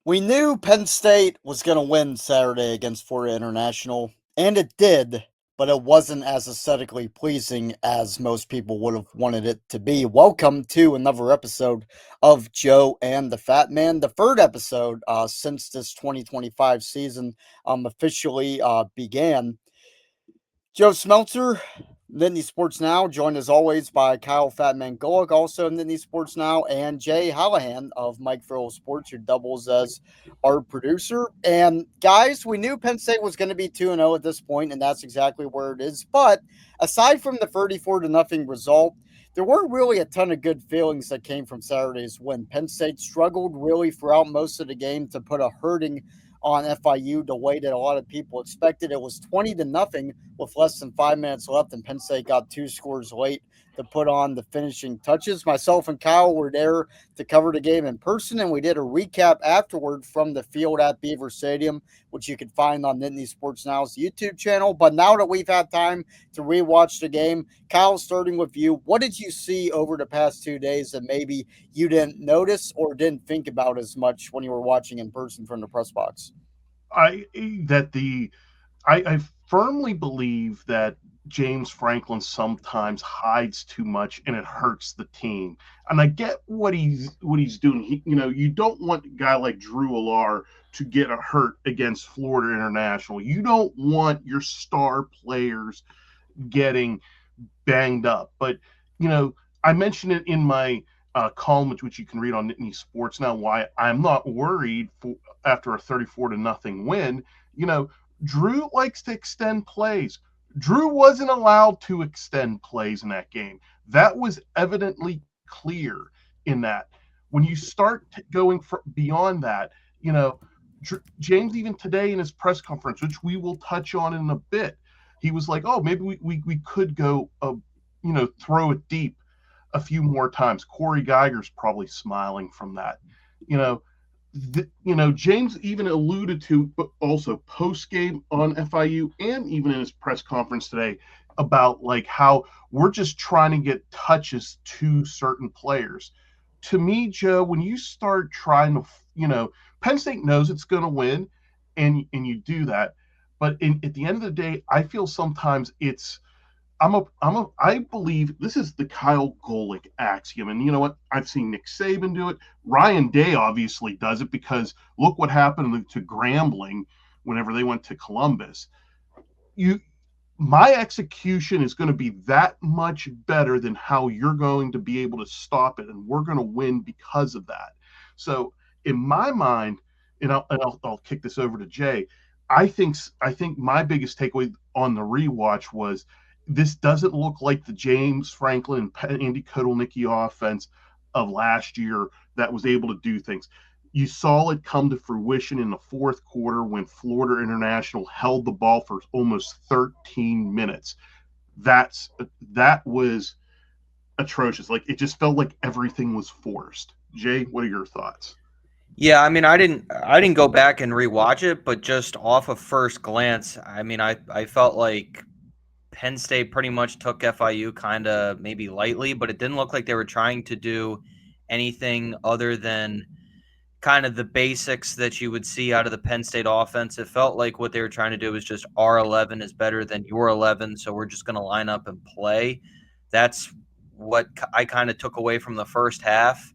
We knew Penn State was going to win Saturday against Florida International, and it did, but it wasn't as aesthetically pleasing as most people would have wanted it to be. Welcome to another episode of Joe and the Fat Man, the third episode since this 2025 season officially began. Joe Smeltzer, Nittany Sports Now, joined as always by Kyle Fatman Golik, also of Nittany Sports Now, and Jay Holahan of Mike Farrell Sports, who doubles as our producer. And guys, we knew Penn State was going to be 2-0 at this point, and that's exactly where it is. But aside from the 34-0 result, there weren't really a ton of good feelings that came from Saturday's win. Penn State struggled really throughout most of the game to put a hurting on FIU the way that a lot of people expected. It was 20-0 with less than 5 minutes left, and Penn State got two scores late to put on the finishing touches. Myself and Kyle were there to cover the game in person, and we did a recap afterward from the field at Beaver Stadium, which you can find on Nittany Sports Now's YouTube channel. But now that we've had time to rewatch the game, Kyle, starting with you, what did you see over the past 2 days that maybe you didn't notice or didn't think about as much when you were watching in person from the press box? I that the I firmly believe that James Franklin sometimes hides too much and it hurts the team. And I get what he's doing. You don't want a guy like Drew Alar to get a hurt against Florida International. You don't want your star players getting banged up. But I mentioned it in my column, which you can read on Nittany Sports Now, why I'm not worried after a 34-0 win. Drew likes to extend plays. Drew wasn't allowed to extend plays in that game. That was evidently clear in that. When you start going beyond that, James, even today in his press conference, which we will touch on in a bit, he was like, oh, maybe we could go, throw it deep a few more times. Corey Geiger's probably smiling from that. James even alluded to, but also post game on FIU and even in his press conference today about like how we're just trying to get touches to certain players. To me, Joe, when you start trying to, Penn State knows it's going to win, and you do that, but at the end of the day, I feel sometimes I believe this is the Kyle Golik axiom. And you know what? I've seen Nick Saban do it. Ryan Day obviously does it because look what happened to Grambling whenever they went to Columbus. My execution is going to be that much better than how you're going to be able to stop it. And we're going to win because of that. So in my mind, and I'll kick this over to Jay. I think my biggest takeaway on the rewatch was this doesn't look like the James Franklin and Andy Kotelnicki offense of last year that was able to do things. You saw it come to fruition in the fourth quarter when Florida International held the ball for almost 13 minutes. That was atrocious. Like it just felt like everything was forced. Jay, what are your thoughts? Yeah, I mean, I didn't go back and rewatch it, but just off of first glance, I mean, I felt like Penn State pretty much took FIU kind of maybe lightly, but it didn't look like they were trying to do anything other than kind of the basics that you would see out of the Penn State offense. It felt like what they were trying to do was just our 11 is better than your 11, so we're just going to line up and play. That's what I kind of took away from the first half.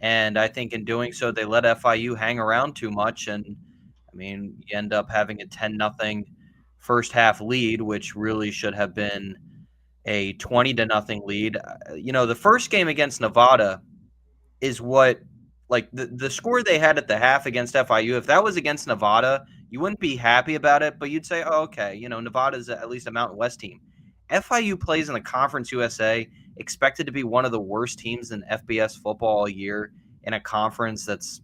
And I think in doing so, they let FIU hang around too much. And I mean, you end up having a 10-0 first half lead, which really should have been a 20-0 lead. The first game against Nevada is what, like the score they had at the half against FIU, if that was against Nevada, you wouldn't be happy about it, but you'd say, oh, okay, Nevada's at least a Mountain West team. FIU plays in the Conference USA, expected to be one of the worst teams in FBS football all year in a conference that's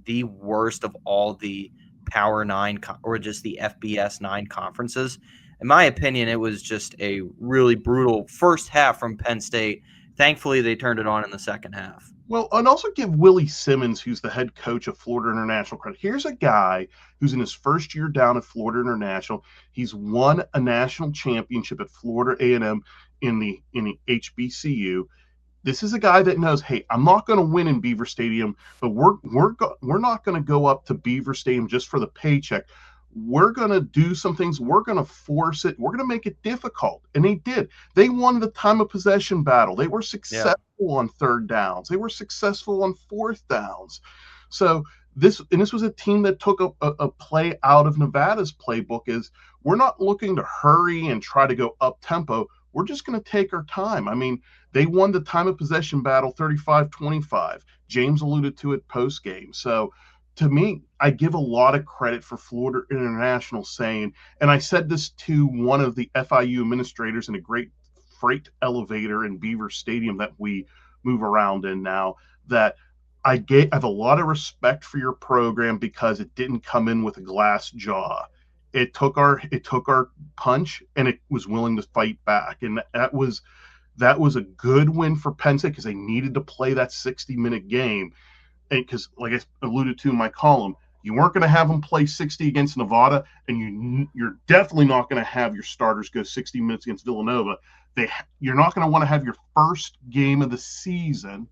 the worst of all the Power 9 or just the FBS 9 conferences. In my opinion, it was just a really brutal first half from Penn State. Thankfully, they turned it on in the second half. Well, and also give Willie Simmons, who's the head coach of Florida International, credit. Here's a guy who's in his first year down at Florida International. He's won a national championship at Florida A&M in the HBCU. This is a guy that knows, hey, I'm not going to win in Beaver Stadium, but we're not going to go up to Beaver Stadium just for the paycheck. We're going to do some things. We're going to force it. We're going to make it difficult. And they did. They won the time of possession battle. They were successful on third downs. They were successful on fourth downs. So this was a team that took a play out of Nevada's playbook is we're not looking to hurry and try to go up tempo. We're just going to take our time. I mean, they won the time of possession battle 35-25. James alluded to it post game. So to me, I give a lot of credit for Florida International saying, and I said this to one of the FIU administrators in a great freight elevator in Beaver Stadium that we move around in now, that I have a lot of respect for your program because it didn't come in with a glass jaw. It took our punch and it was willing to fight back, and that was a good win for Penn State because they needed to play that 60-minute game. And because, like I alluded to in my column, you weren't going to have them play 60 against Nevada, and you're definitely not going to have your starters go 60 minutes against Villanova. You're not going to want to have your first game of the season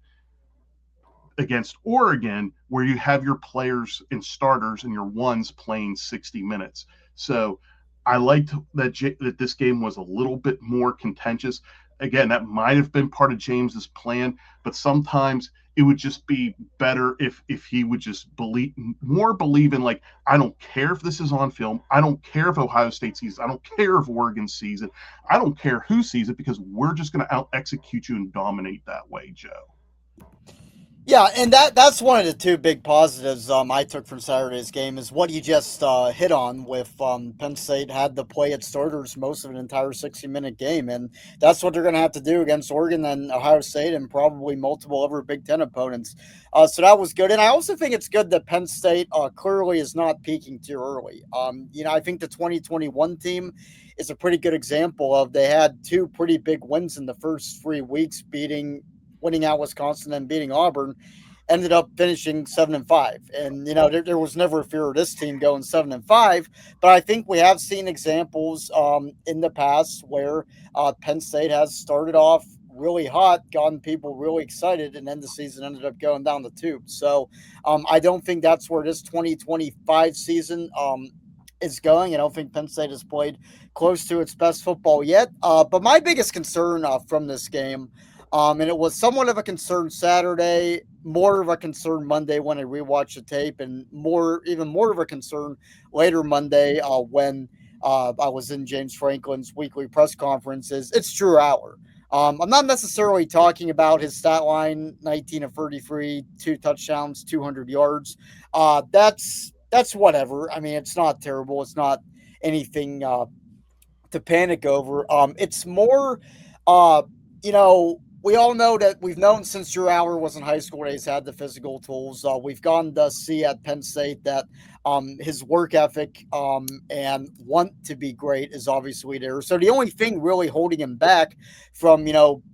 against Oregon where you have your players and starters and your ones playing 60 minutes. So I liked that this game was a little bit more contentious. Again, that might have been part of James's plan, but sometimes it would just be better if he would just believe in, like, I don't care if this is on film. I don't care if Ohio State sees it. I don't care if Oregon sees it. I don't care who sees it because we're just going to out-execute you and dominate that way, Joe. Yeah, and that's one of the two big positives I took from Saturday's game is what you just hit on with Penn State had to play its starters most of an entire 60-minute game, and that's what they're going to have to do against Oregon and Ohio State and probably multiple other Big Ten opponents. So that was good, and I also think it's good that Penn State clearly is not peaking too early. I think the 2021 team is a pretty good example of they had two pretty big wins in the first 3 weeks, winning out Wisconsin and beating Auburn, ended up finishing 7-5. And there was never a fear of this team going 7-5. But I think we have seen examples in the past where Penn State has started off really hot, gotten people really excited, and then the season ended up going down the tube. So I don't think that's where this 2025 season is going. I don't think Penn State has played close to its best football yet. But my biggest concern from this game, and it was somewhat of a concern Saturday, more of a concern Monday when I rewatched the tape, and even more of a concern later Monday when I was in James Franklin's weekly press conferences. It's Drew Aller. I'm not necessarily talking about his stat line, 19 of 33, 2 touchdowns, 200 yards. That's whatever. I mean, it's not terrible. It's not anything to panic over. It's more, we all know that we've known since Drew Aller was in high school that he's had the physical tools. We've gone to see at Penn State that his work ethic and want to be great is obviously there. So the only thing really holding him back from,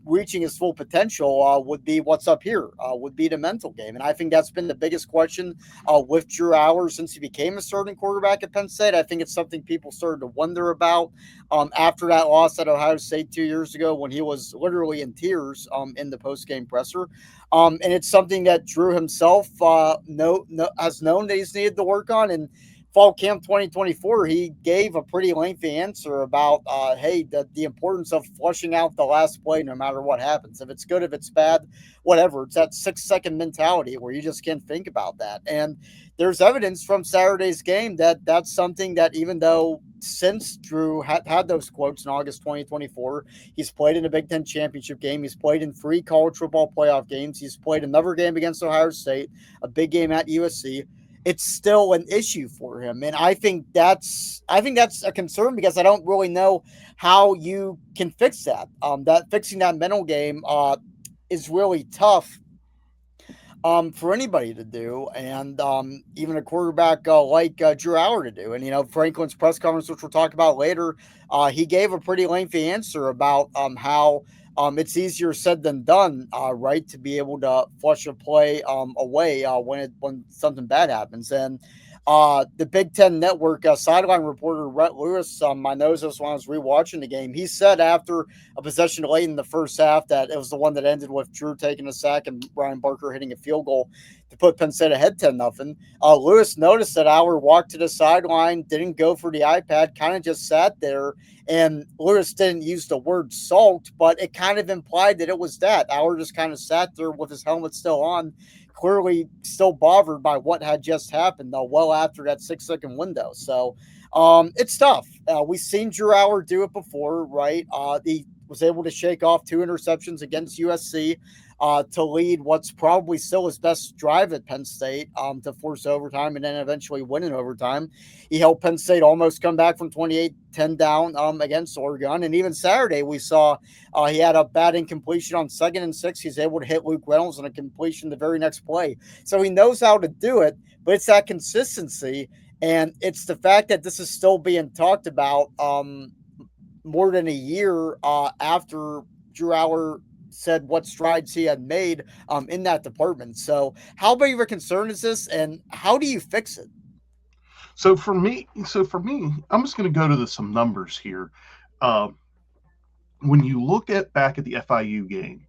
reaching his full potential would be what's up here, would be the mental game. And I think that's been the biggest question with Drew Aller since he became a starting quarterback at Penn State. I think it's something people started to wonder about after that loss at Ohio State 2 years ago when he was literally in tears in the post-game presser. And it's something that Drew himself has known that he's needed to work on. And fall camp 2024, he gave a pretty lengthy answer about, the importance of flushing out the last play no matter what happens. If it's good, if it's bad, whatever. It's that 6-second mentality where you just can't think about that. And there's evidence from Saturday's game that that's something that even though since Drew had those quotes in August 2024, he's played in a Big Ten championship game. He's played in 3 college football playoff games. He's played another game against Ohio State, a big game at USC. It's still an issue for him. And I think that's a concern because I don't really know how you can fix that. Fixing that mental game is really tough for anybody to do, and even a quarterback like Drew Aller to do. And, Franklin's press conference, which we'll talk about later, he gave a pretty lengthy answer about how it's easier said than done, right, to be able to flush a play away when something bad happens. And The Big Ten Network sideline reporter Rhett Lewis, I noticed this when I was rewatching the game. He said after a possession late in the first half that it was the one that ended with Drew taking a sack and Ryan Barker hitting a field goal to put Penn State ahead 10-0. Lewis noticed that Auer walked to the sideline, didn't go for the iPad, kind of just sat there. And Lewis didn't use the word sulked, but it kind of implied that it was that. Auer just kind of sat there with his helmet still on, clearly still bothered by what had just happened, though, well after that 6-second window. So it's tough. We've seen Drew Auer do it before, right? He was able to shake off 2 interceptions against USC to lead what's probably still his best drive at Penn State to force overtime and then eventually win in overtime. He helped Penn State almost come back from 28-10 down against Oregon. And even Saturday, we saw he had a bad incompletion on 2nd and 6. He's able to hit Luke Reynolds on a completion the very next play. So he knows how to do it, but it's that consistency. And it's the fact that this is still being talked about more than a year after Drew Auer said what strides he had made in that department. So how big of a concern is this, and how do you fix it? So for me, I'm just going to go to some numbers here. When you look back at the FIU game,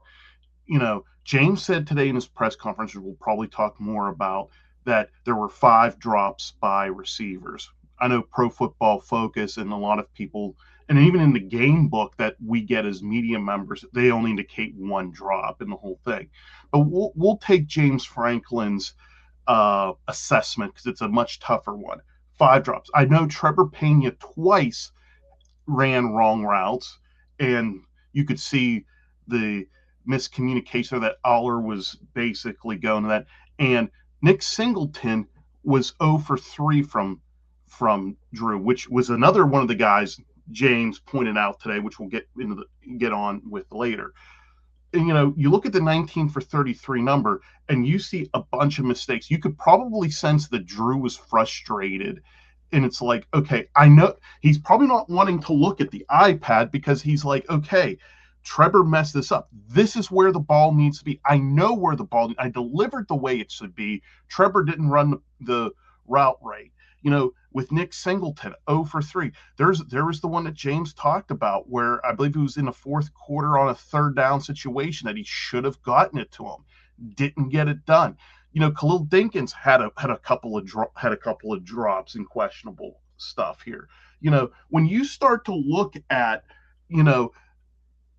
James said today in his press conference, we'll probably talk more about, that there were 5 drops by receivers. I know Pro Football Focus and a lot of people, and even in the game book that we get as media members, they only indicate 1 drop in the whole thing. But we'll take James Franklin's assessment because it's a much tougher one. 5 drops. I know Trevor Pena twice ran wrong routes, and you could see the miscommunication that Auer was basically going to that. And Nick Singleton was 0 for 3 from Drew, which was another one of the guys James pointed out today, which we'll get on with later. And you look at the 19 for 33 number, and you see a bunch of mistakes. You could probably sense that Drew was frustrated. And it's like, okay, I know he's probably not wanting to look at the iPad because he's like, okay, Trevor messed this up. This is where the ball needs to be. I know where the ball, I delivered the way it should be. Trevor didn't run the route right. With Nick Singleton, 0 for 3. There was the one that James talked about where I believe it was in the 4th quarter on a 3rd down situation that he should have gotten it to him. Didn't get it done. Khalil Dinkins had a couple of drops and questionable stuff here. When you start to look at,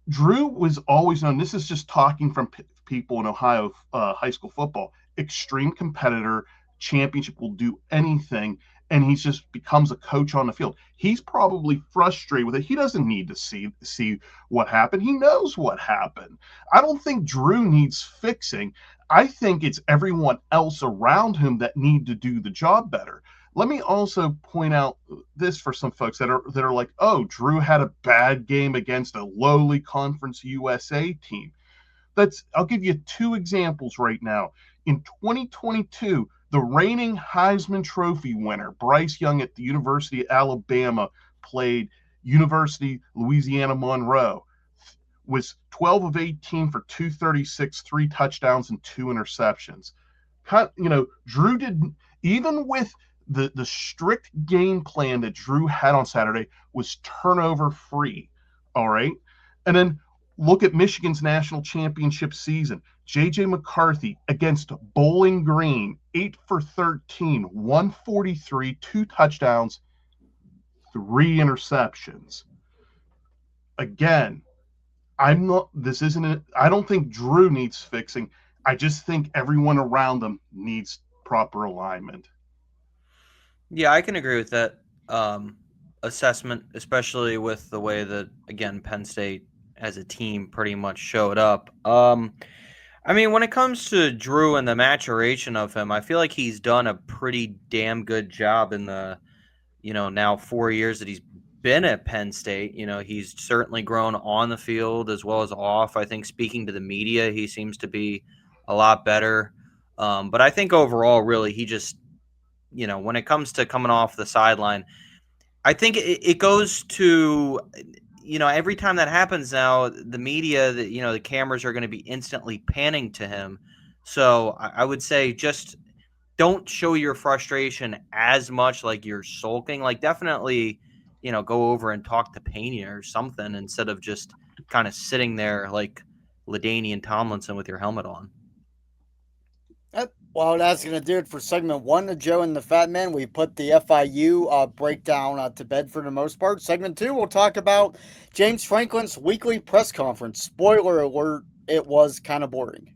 Drew was always known, this is just talking from people in Ohio high school football, extreme competitor, championship, will do anything, and he just becomes a coach on the field. He's probably frustrated with it. He doesn't need to see what happened. He knows what happened. I don't think Drew needs fixing. I think it's everyone else around him that need to do the job better. Let me also point out this for some folks that are like, oh, Drew had a bad game against a lowly Conference USA team. I'll give you 2 examples right now. In 2022, the reigning Heisman Trophy winner, Bryce Young at the University of Alabama, played University Louisiana Monroe, was 12 of 18 for 236, 3 touchdowns and 2 interceptions. Drew didn't, even with the strict game plan that Drew had on Saturday, was turnover free. All right. And then look at Michigan's national championship season. J.J. McCarthy against Bowling Green, 8 for 13, 143, 2 touchdowns, 3 interceptions. Again, I don't think Drew needs fixing. I just think everyone around him needs proper alignment. Yeah, I can agree with that assessment, especially with the way that, again, Penn State as a team pretty much showed up. When it comes to Drew and the maturation of him, I feel like he's done a pretty damn good job in the, now 4 years that he's been at Penn State. He's certainly grown on the field as well as off. I think speaking to the media, he seems to be a lot better. But I think overall, really, he just, when it comes to coming off the sideline, I think it goes to, every time that happens now, the media, the cameras are going to be instantly panning to him. So I would say just don't show your frustration as much, like you're sulking. Like definitely, go over and talk to Pena or something instead of just kind of sitting there like LaDainian Tomlinson with your helmet on. Well, that's going to do it for segment 1 of Joe and the Fat Man. We put the FIU breakdown to bed for the most part. Segment 2, we'll talk about James Franklin's weekly press conference. Spoiler alert, it was kind of boring.